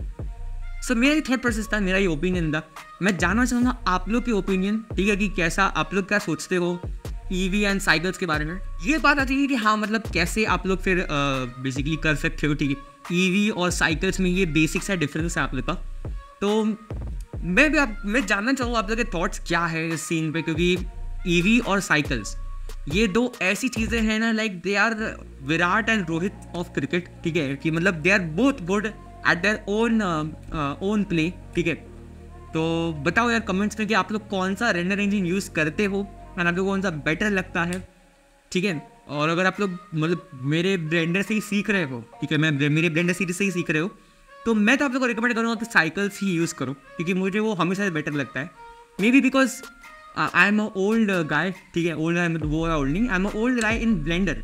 सो मेरा ये थॉट प्रोसेस था, मेरा ये ओपिनियन था, मैं जानना चाहूँगा आप लोग के ओपिनियन, ठीक है, कि कैसा आप लोग क्या सोचते हो ईवी एंड साइकिल्स के बारे में। ये बात आती है कि हाँ मतलब कैसे आप लोग फिर बेसिकली कर सकते हो, ठीक है, ईवी और साइकिल्स में ये बेसिक सा डिफरेंस है आप लोग का। तो मैं जानना चाहूँगा आप लोग के थॉट्स क्या है इस सीन पे, क्योंकि ईवी और साइकिल्स ये दो ऐसी चीज़ें हैं ना, like they are Virat and Rohit of cricket, ठीक है, कि मतलब they are both good at their own play, ठीक है। तो बताओ यार कमेंट्स में कि आप लोग कौन सा रेंडर इंजन यूज़ करते हो और आप लोग कौन सा बेटर लगता है, ठीक है। और अगर आप लोग मतलब मेरे ब्लेंडर से ही सीख रहे हो, ठीक है, मैं मेरे ब्लेंडर सीरीज से ही सीख रहे हो, तो मैं तो आप लोग को रिकमेंड करूँगा कि साइकिल्स ही यूज़ करो, क्योंकि मुझे वो हमेशा बेटर लगता है। May be because I am a old guy, ठीक है, ओल्ड गाय वो है ओल्ड नहीं, I am a old guy in Blender.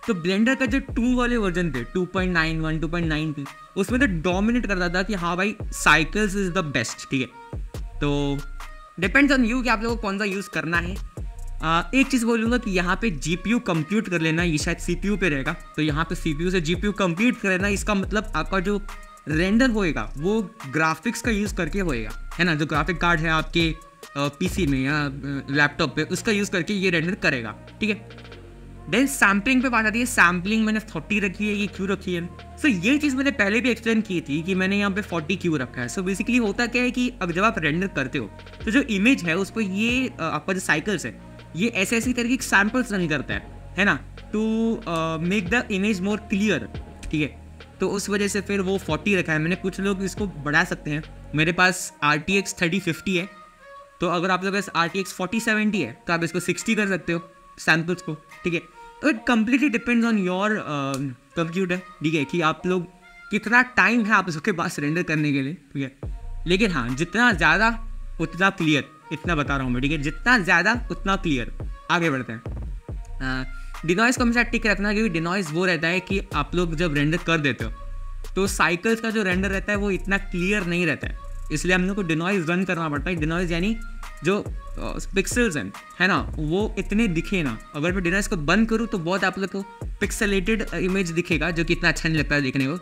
तो ब्लेंडर का जो 2 वाले वर्जन थे, 2.91, 2.9 उसमें तो डोमिनेट करता था कि हाँ भाई साइकिल्स इज द बेस्ट, ठीक है। तो डिपेंड्स ऑन यू कि आप लोगों को कौन सा यूज़ करना है। एक चीज़ बोलूँगा कि यहाँ पे GPU कंप्यूट कर लेना, ये शायद CPU पे रहेगा, तो यहाँ पे CPU से GPU कंप्यूट कर लेना, इसका मतलब आपका जो रेंडर होएगा वो ग्राफिक्स का यूज़ करके होएगा, है ना। जो ग्राफिक कार्ड है आपके PC में या लैपटॉप पे, उसका यूज़ करके ये रेंडर करेगा, ठीक है। देन सैम्पलिंग पे बात आती है, सैम्पलिंग मैंने 40 रखी है, ये क्यों रखी है? सो ये चीज़ मैंने पहले भी एक्सप्लेन की थी कि मैंने यहाँ पे 40 क्यों रखा है। सो बेसिकली होता क्या है कि अब जब आप रेंडर करते हो तो जो इमेज है उस पर ये आपका जो साइकिल्स है ये ऐसे ऐसी तरीके के सैम्पल्स रन करता है ना, to make the image more clear, ठीक है। तो उस वजह से फिर वो 40 रखा है मैंने। कुछ लोग इसको बढ़ा सकते हैं, मेरे पास RTX 3050 है, तो अगर आप लोग के पास RTX 4070 है तो आप इसको 60 कर सकते हो सैम्पल्स को, ठीक है। तो it completely depends on your computer, ठीक है, कि आप लोग कितना टाइम है आप उसके पास रेंडर करने के लिए, ठीक है। लेकिन हाँ, जितना ज़्यादा उतना क्लियर, इतना बता रहा हूँ मैं, ठीक है, जितना ज़्यादा उतना क्लियर। आगे बढ़ते हैं। डिनॉइस को हमेशा टिक रखना, क्योंकि डिनॉइस वो रहता है कि आप लोग जब रेंडर कर देते हो तो साइकिल्स का जो रेंडर रहता है वो इतना क्लियर नहीं रहता है, इसलिए हम लोग को डिनॉइस रन करना पड़ता है। डिनॉइस यानी जो पिक्सल्स हैं, है ना, वो इतने दिखे ना। अगर मैं डिनॉइस को बंद करूँ तो बहुत आप लोग को पिक्सलेटेड इमेज दिखेगा, जो कि इतना अच्छा नहीं लगता है देखने को।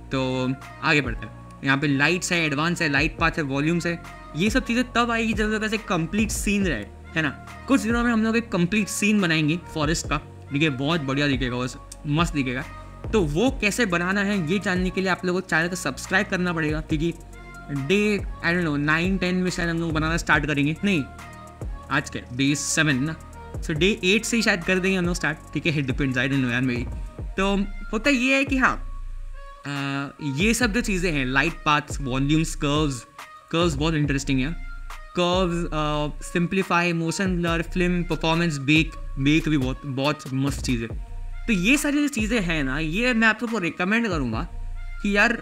तो आगे बढ़ते हैं। यहाँ पे लाइट्स है, एडवांस है, लाइट पाथ है, वॉल्यूम्स है, ये सब चीज़ें तब आएगी जब लोग ऐसे कंप्लीट सीन रहे, है ना। कुछ दिनों में हम लोग एक कंप्लीट सीन बनाएंगे फॉरेस्ट का, ठीक है, बहुत बढ़िया दिखेगा, बस मस्त दिखेगा। तो वो कैसे बनाना है ये जानने के लिए आप लोगों को चैनल को सब्सक्राइब करना पड़ेगा, क्योंकि डे आई डोंट नो 9-10 में शायद हम लोग बनाना स्टार्ट करेंगे, नहीं आज के डे 7 ना, सो डे 8 से ही शायद कर देंगे हम लोग स्टार्ट, ठीक है, डिपेंड्स, आई डोंट नो यार मेरी। तो होता ये है कि हाँ ये सब जो चीज़ें हैं, लाइट पाथ्स, वॉल्यूम्स, कर्व्स बहुत इंटरेस्टिंग है। Curves, simplify, motion blur, film, performance, bake भी बहुत मस्त चीज़ है। तो ये सारी जो चीज़ें हैं ना, ये मैं आप सबको रिकमेंड करूँगा कि यार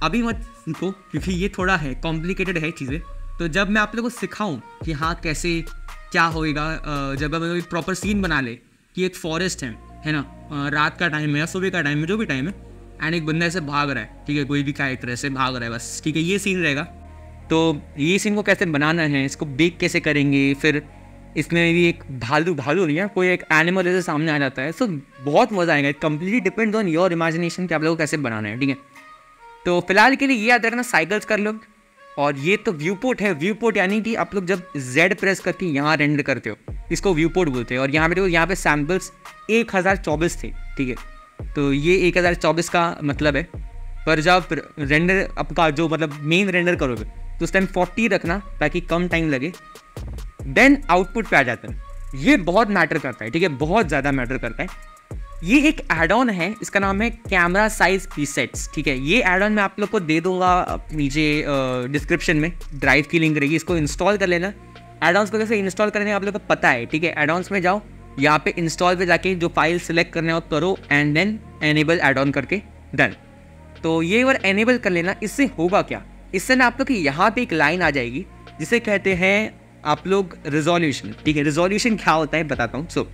अभी मत सीखो, क्योंकि ये थोड़ा है कॉम्प्लिकेटेड है चीज़ें। तो जब मैं आप लोगों को सिखाऊं कि हाँ कैसे क्या होएगा, जब हम एक प्रॉपर सीन बना ले कि एक फॉरेस्ट है, है ना, रात का टाइम है या सुबह का टाइम है, जो भी टाइम है, एंड एक बंदा ऐसे भाग रहा है, ठीक है, कोई भी कैरेक्टर ऐसे भाग रहा है बस, ठीक है, ये सीन रहेगा। तो ये सीन को कैसे बनाना है, इसको बेक कैसे करेंगे, फिर इसमें भी एक भालू नहीं है, कोई एक एनिमल ऐसे सामने आ जाता है, सो बहुत मज़ा आएगा। It completely depends on your imagination कि आप लोगों को कैसे बनाना है, ठीक है। तो फिलहाल के लिए ये याद रखना, साइकिल्स कर लो। और ये तो व्यू पोर्ट है, व्यू पोर्ट यानी कि आप लोग जब Z प्रेस करके यहाँ रेंडर करते हो, इसको व्यू पोर्ट बोलते हैं। और यहाँ पे देखो, यहाँ पे सैम्पल्स 1024 थे, ठीक है, तो ये 1024 का मतलब है। पर जब रेंडर आपका जो मतलब मेन रेंडर करोगे तो उस टाइम 40 रखना ताकि कम टाइम लगे, देन आउटपुट पे आ जाता है। ये बहुत मैटर करता है, ठीक है, बहुत ज़्यादा मैटर करता है। ये एक एड ऑन है, इसका नाम है कैमरा साइज प्रीसेट्स, ठीक है। ये एड ऑन मैं आप लोग को दे दूंगा नीचे डिस्क्रिप्शन में, ड्राइव की लिंक रहेगी, इसको इंस्टॉल कर लेना। एड ऑन्स को कैसे इंस्टॉल करने आप लोग को पता है, ठीक है। एड ऑन्स में जाओ, यहाँ पे इंस्टॉल पे जाके जो फाइल सिलेक्ट करने हो करो, and then enable add on करके डन। तो ये बार एनेबल कर लेना। इससे होगा क्या, इससे ना आप लोग की यहाँ पे एक लाइन आ जाएगी जिसे कहते हैं आप लोग रिजोल्यूशन, ठीक है। रिजोल्यूशन क्या होता है बताता हूँ। सो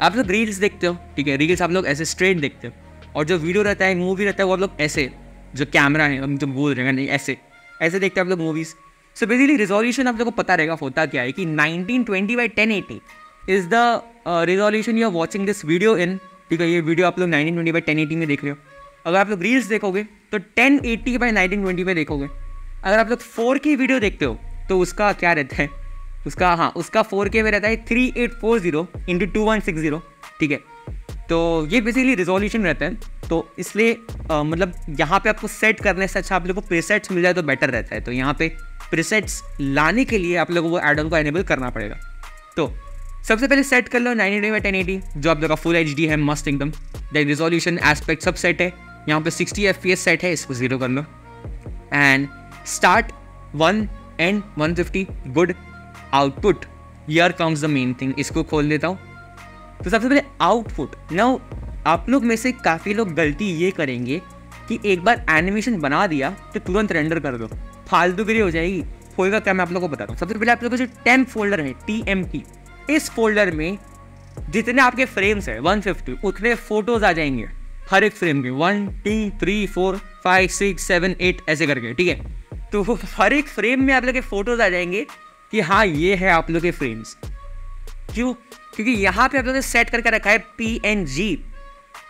आप लोग रील्स देखते हो, ठीक है, रील्स आप लोग ऐसे स्ट्रेट देखते हो, और जो वीडियो रहता है, मूवी रहता है, वो आप लोग ऐसे, जो कैमरा है हम जो बोल रहे हैं नहीं, ऐसे ऐसे देखते हैं आप लोग मूवीज़। सो बेसिकली रिजोल्यूशन आप लोग को पता रहेगा होता क्या है कि 1920x1080 is the resolution you are watching this video in, ठीक है। ये वीडियो आप लोग 1920x1080 में देख रहे हो। अगर आप लोग रील्स देखोगे तो 1080x1920 में देखोगे। अगर आप लोग 4K वीडियो देखते हो तो उसका क्या रहता है, उसका 4K में रहता है 3840x2160, ठीक है। तो ये बेसिकली रिजोल्यूशन रहता है। तो इसलिए मतलब यहाँ पे आपको सेट करने से अच्छा आप लोग को प्रीसेट्स मिल जाए तो बेटर रहता है। तो यहाँ पे प्रीसेट्स लाने के लिए आप लोगों को एड ऑन को एनेबल करना पड़ेगा। तो सबसे पहले सेट कर लो 1920x1080, जो आप लोग का फुल HD है, मस्त एकदम। देन रिजोल्यूशन एस्पेक्ट सब सेट है, यहाँ पे 60 FPS सेट है, इसको 0 कर लो। And start 1 and 150, good. Output, here comes the main thing, इसको खोल देता हूँ। तो सबसे पहले आउटपुट। नाउ आप लोग में से काफ़ी लोग गलती ये करेंगे कि एक बार एनिमेशन बना दिया तो तुरंत रेंडर कर दो, फालतूगिरी हो जाएगी। होएगा क्या, मैं आप लोगों को बताता हूँ। सबसे पहले आप लोगों को जो टेम्प फोल्डर है, TMP, इस फोल्डर में जितने आपके फ्रेम्स है 150, उतने फोटोज आ जाएंगे हर एक फ्रेम के, 1 2 3 4 5 6 7 8 ऐसे करके, ठीक है। तो हर एक फ्रेम में आप लोग के फोटोज आ जाएंगे कि हाँ ये है आप लोग के फ्रेम्स। क्यों? क्योंकि यहाँ पे आप लोगों ने सेट करके रखा है PNG,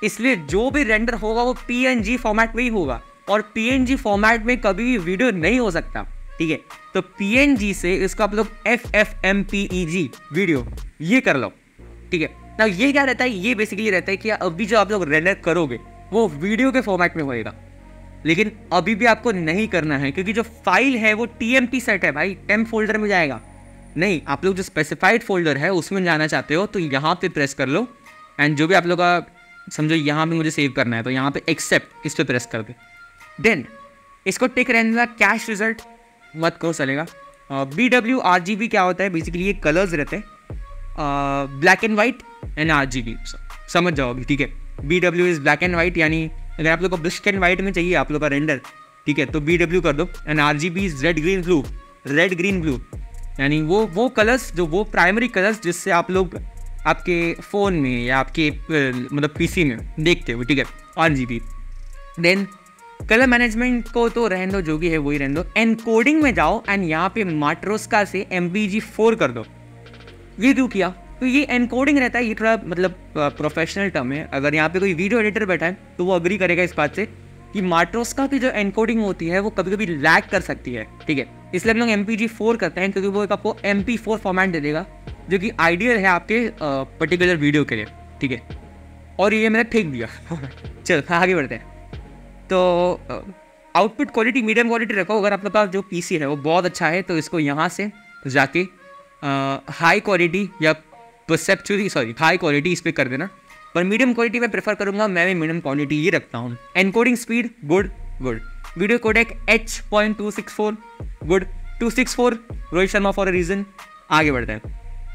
इसलिए जो भी रेंडर होगा वो PNG फॉर्मेट में ही होगा, और PNG फॉर्मेट में कभी भी वीडियो नहीं हो सकता, ठीक है। तो PNG से इसको आप लोग FFmpeg वीडियो ये कर लो, ठीक है ना। ये क्या रहता है, ये बेसिकली रहता है कि अभी जो आप लोग रेंडर करोगे वो वीडियो के फॉर्मेट में होएगा, लेकिन अभी भी आपको नहीं करना है क्योंकि जो फाइल है वो TMP सेट है भाई, टेम्प फोल्डर में जाएगा नहीं। आप लोग जो स्पेसिफाइड फोल्डर है उसमें जाना चाहते हो तो यहाँ पे प्रेस कर लो, एंड जो भी आप लोग का समझो यहाँ पे मुझे सेव करना है तो यहाँ पे एक्सेप्ट, इस पर प्रेस कर दे। देन इसको टिक रहने देना, कैश रिजल्ट मत करो चलेगा। BW RGB क्या होता है, बेसिकली ये कलर्स रहते हैं, black and white and RGB, समझ जाओ अभी, ठीक है। BW is black and white, यानी अगर आप लोग को ब्लैक एंड वाइट में चाहिए आप लोग का रेंडर, ठीक है, तो BW कर दो। And RGB is red green blue, red green blue, यानी वो कलर्स, जो वो प्राइमरी कलर्स जिससे आप लोग आपके फ़ोन में या आपके मतलब PC में देखते हो, ठीक है, RGB। देन कलर मैनेजमेंट को तो रहने दो, जो भी है वही रहने दो। एनकोडिंग में जाओ एंड यहाँ पे माट्रोस्का से MPG4 कर दो। ये क्यों किया, तो ये एनकोडिंग रहता है, ये थोड़ा मतलब प्रोफेशनल टर्म है। अगर यहाँ पे कोई वीडियो एडिटर बैठा है तो वो अग्री करेगा इस बात से कि माट्रोस्का की जो एनकोडिंग होती है वो कभी कभी लैग कर सकती है, ठीक है। इसलिए हम लोग MPG4 करते हैं क्योंकि वो एक आपको MP4 फॉर्मेट दे देगा जो कि आइडियल है आपके पर्टिकुलर वीडियो के लिए, ठीक है। और ये मैंने ठीक दिया। चल आगे बढ़ते हैं। तो आउटपुट क्वालिटी मीडियम क्वालिटी रखो। अगर आप लोग का जो PC है वो बहुत अच्छा है तो इसको यहाँ से जाके हाई क्वालिटी या हाई क्वालिटी इस पर कर देना, पर मीडियम क्वालिटी मैं प्रेफर करूँगा, मैं भी मीडियम क्वालिटी ये रखता हूँ। Encoding speed good, video codec H.264 good, 264 Rohit Sharma for a reason. आगे बढ़ते हैं।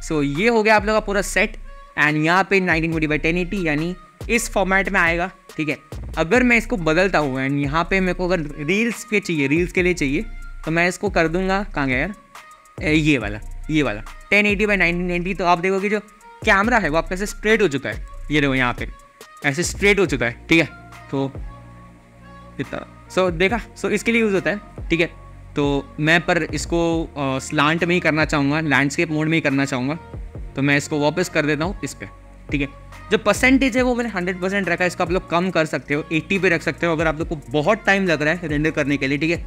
सो ये हो गया आप लोग का पूरा सेट, एंड यहाँ पे 1920x1080 यानी इस फॉर्मेट में आएगा, ठीक है। अगर मैं इसको बदलता हूँ एंड यहाँ पे मेरे को अगर रील्स के चाहिए, रील्स के लिए चाहिए, तो मैं इसको कर दूंगा, कहाँ गया यार, ये वाला 1080x1990। तो आप देखोगे जो कैमरा है वो आपका से स्प्रेड हो चुका है, ये देखो यहाँ पे ऐसे स्ट्रेट हो चुका है, ठीक है। तो इतना देखा, इसके लिए यूज़ होता है, ठीक है। तो मैं पर इसको स्लांट में ही करना चाहूँगा, लैंडस्केप मोड में ही करना चाहूँगा, तो मैं इसको वापस कर देता हूँ इस पर, ठीक है। जो परसेंटेज है वो मैंने 100% रखा है, इसको आप लोग कम कर सकते हो, 80 पे रख सकते हो अगर आप लोग को बहुत टाइम लग रहा है रेंडर करने के लिए, ठीक है।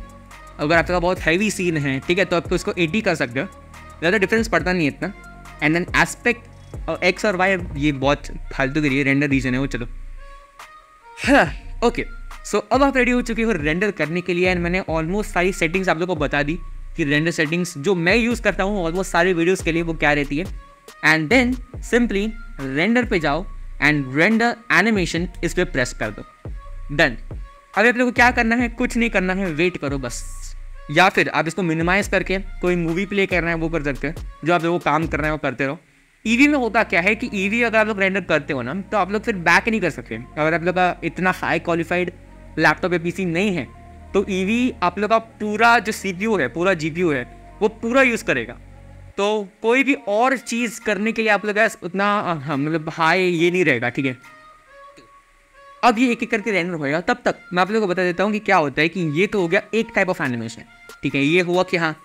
अगर आपका बहुत हैवी सीन है, ठीक है, तो आप इसको 80 कर सकते हो, ज़्यादा डिफरेंस पड़ता नहीं है इतना। एंड देन एस्पेक्ट एक्स और वाई, ये बहुत फालतू के लिए रेंडर रीजन है वो, चलो हाँ ओके। सो अब आप रेडी हो चुके हो रेंडर करने के लिए, एंड मैंने ऑलमोस्ट सारी सेटिंग्स आप लोगों को बता दी कि रेंडर सेटिंग्स जो मैं यूज़ करता हूँ ऑलमोस्ट सारे वीडियोज़ के लिए वो क्या रहती है। एंड देन सिंपली रेंडर पे जाओ एंड रेंडर एनिमेशन इस पर प्रेस कर दो, डन। अभी आप लोगों को क्या करना है, कुछ नहीं करना है, वेट करो बस। या फिर आप इसको मिनिमाइज करके कोई मूवी प्ले करना है वो कर सकते हैं, जो आप लोगों को काम करना है वो करते रहो। ईवी में होता क्या है कि ईवी अगर आप लोग रेंडर करते हो ना, तो आप लोग फिर बैक नहीं कर सकते। अगर आप लोग का इतना हाई क्वालिफाइड लैपटॉप या पीसी नहीं है, तो ईवी आप लोग का पूरा जो सीपीयू है, पूरा जीपीयू है, वो पूरा यूज़ करेगा। तो कोई भी और चीज़ करने के लिए आप लोग उतना मतलब हाई ये नहीं रहेगा, ठीक है। अब ये एक एक करके रेंडर होएगा, तब तक मैं आप लोगों को बता देता हूँ कि क्या होता है कि ये तो हो गया एक टाइप ऑफ एनिमेशन, ठीक है। ये हुआ कि हाँ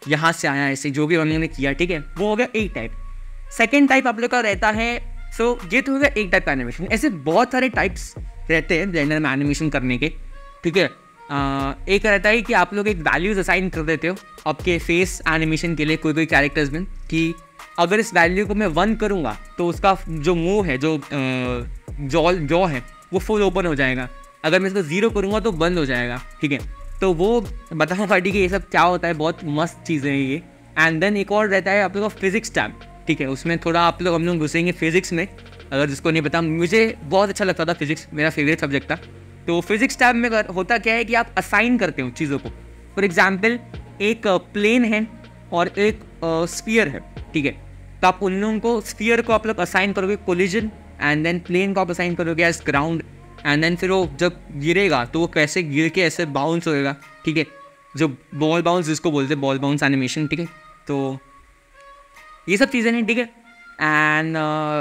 यहाँ से आया ऐसे जो भी उन्होंने किया, ठीक है, वो हो गया एक टाइप। सेकेंड टाइप आप लोग का रहता है, ये तो हो गया एक टाइप का एनिमेशन। ऐसे बहुत सारे टाइप्स रहते हैं ब्लेंडर में एनिमेशन करने के, ठीक है। एक रहता है कि आप लोग एक वैल्यूज असाइन कर देते हो आपके फेस एनिमेशन के लिए, कोई कैरेक्टर्स में, कि अगर इस वैल्यू को मैं 1 करूँगा तो उसका जो मुंह है, जो जॉ है, वो फुल ओपन हो जाएगा। अगर मैं इसको 0 करूँगा तो बंद हो जाएगा, ठीक है। तो वो बताऊँगा, ठीक है, ये सब क्या होता है, बहुत मस्त चीज़ें हैं ये। एंड देन एक और रहता है आप लोग का फिजिक्स टैब, ठीक है। उसमें थोड़ा हम लोग घुसेंगे फिजिक्स में। अगर जिसको नहीं पता, मुझे बहुत अच्छा लगता था फिजिक्स, मेरा फेवरेट सब्जेक्ट था। तो फिजिक्स टैब में होता क्या है कि आप असाइन करते हो चीज़ों को। फॉर एग्जाम्पल एक प्लेन है और एक स्फीयर है, ठीक है। तो आप उन लोगों को, स्फीयर को आप लोग असाइन करोगे कोलिजन, एंड देन प्लेन को आप असाइन करोगे एज ग्राउंड। एंड देन फिर वो जब गिरेगा तो वो कैसे गिर के ऐसे बाउंस होएगा, ठीक है, जो बॉल बाउंस जिसको बोलते हैं, बॉल बाउंस एनिमेशन, ठीक है। तो ये सब चीज़ें हैं, ठीक है। एंड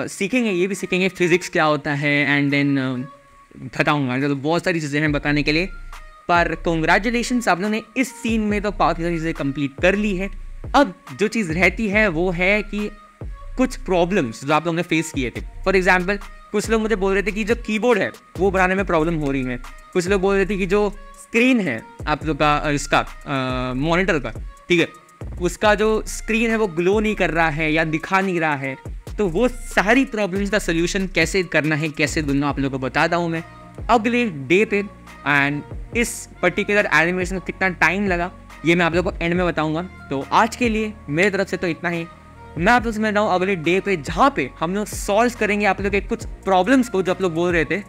सीखेंगे, ये भी सीखेंगे फिजिक्स क्या होता है, एंड देन बताऊँगा। तो बहुत सारी चीज़ें हैं बताने के लिए, पर कॉन्ग्रेचुलेशंस, आप लोगों ने इस सीन में तो काफ़ी सारी चीज़ें कंप्लीट कर ली है। अब जो चीज़ रहती है वो है कि कुछ प्रॉब्लम्स जो आप लोगों ने फेस किए थे। फॉर एग्जाम्पल कुछ लोग मुझे बोल रहे थे कि जो कीबोर्ड है वो बनाने में प्रॉब्लम हो रही है। कुछ लोग बोल रहे थे कि जो स्क्रीन है आप लोग का, इसका मॉनिटर का, ठीक है, उसका जो स्क्रीन है वो ग्लो नहीं कर रहा है या दिखा नहीं रहा है। तो वो सारी प्रॉब्लम्स का सोल्यूशन कैसे करना है, कैसे ढूंढना, आप लोगों को बताता हूँ मैं अगले डे पे। एंड इस पर्टिकुलर एनिमेशन को कितना टाइम लगा ये मैं आप लोगों को एंड में बताऊंगा। तो आज के लिए मेरी तरफ से तो इतना ही। मैं आप लोग से मिल रहा हूँ अगले डे पे, जहाँ पे हम लोग सॉल्व करेंगे आप लोग के कुछ प्रॉब्लम्स को जो आप लोग बोल रहे थे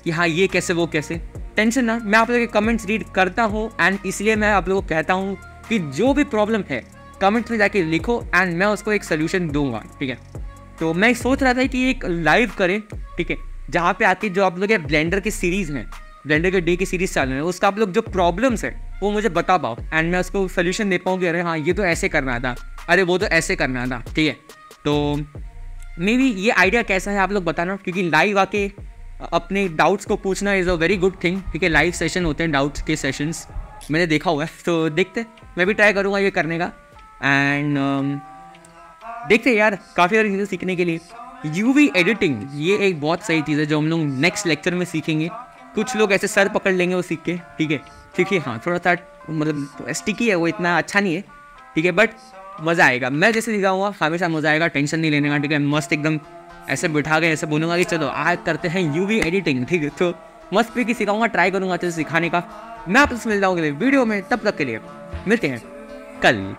कि हाँ ये कैसे वो कैसे। टेंशन ना, मैं आप लोग के कमेंट्स रीड करता हूँ, एंड इसलिए मैं आप लोगों को कहता हूँ कि जो भी प्रॉब्लम है कमेंट्स में जाके लिखो एंड मैं उसको एक सोल्यूशन दूंगा, ठीक है। तो मैं सोच रहा था कि एक लाइव करें, ठीक है, जहाँ पे आके जो आप लोग के ब्लेंडर की सीरीज़ हैं, ब्लेंडर के डे की सीरीज़ चल रहे हैं, उसका आप लोग जो प्रॉब्लम्स है वो मुझे बता पाओ एंड मैं उसको सोल्यूशन दे पाऊँ कि अरे हाँ ये तो ऐसे करना था, अरे वो तो ऐसे करना था, ठीक है। तो मे बी ये आइडिया कैसा है आप लोग बताना, क्योंकि लाइव आके अपने डाउट्स को पूछना is a very good thing, ठीक है। लाइव सेशन होते हैं डाउट्स के सेशंस, मैंने देखा हुआ है, तो देखते, मैं भी ट्राई करूँगा ये करने का। एंड देखते यार, काफ़ी सारी चीज़ें सीखने के लिए। यूवी एडिटिंग ये एक बहुत सही चीज़ है जो हम लोग नेक्स्ट लेक्चर में सीखेंगे। कुछ लोग ऐसे सर पकड़ लेंगे वो सीख के, ठीक है, क्योंकि हाँ थोड़ा सा मतलब स्टिकी है, वो इतना अच्छा नहीं है, ठीक है, बट मज़ा आएगा। मैं जैसे सिखाऊंगा हमेशा मज़ा आएगा, टेंशन नहीं लेने का, ठीक है। मस्त एकदम ऐसे बिठा के ऐसे बोलूँगा कि चलो आज करते हैं यूवी एडिटिंग, ठीक है। तो मस्त पे की सिखाऊंगा, ट्राई करूँगा अच्छे से सिखाने का। मैं आपसे मिल जाऊँगा वीडियो में, तब तक के लिए मिलते हैं कल।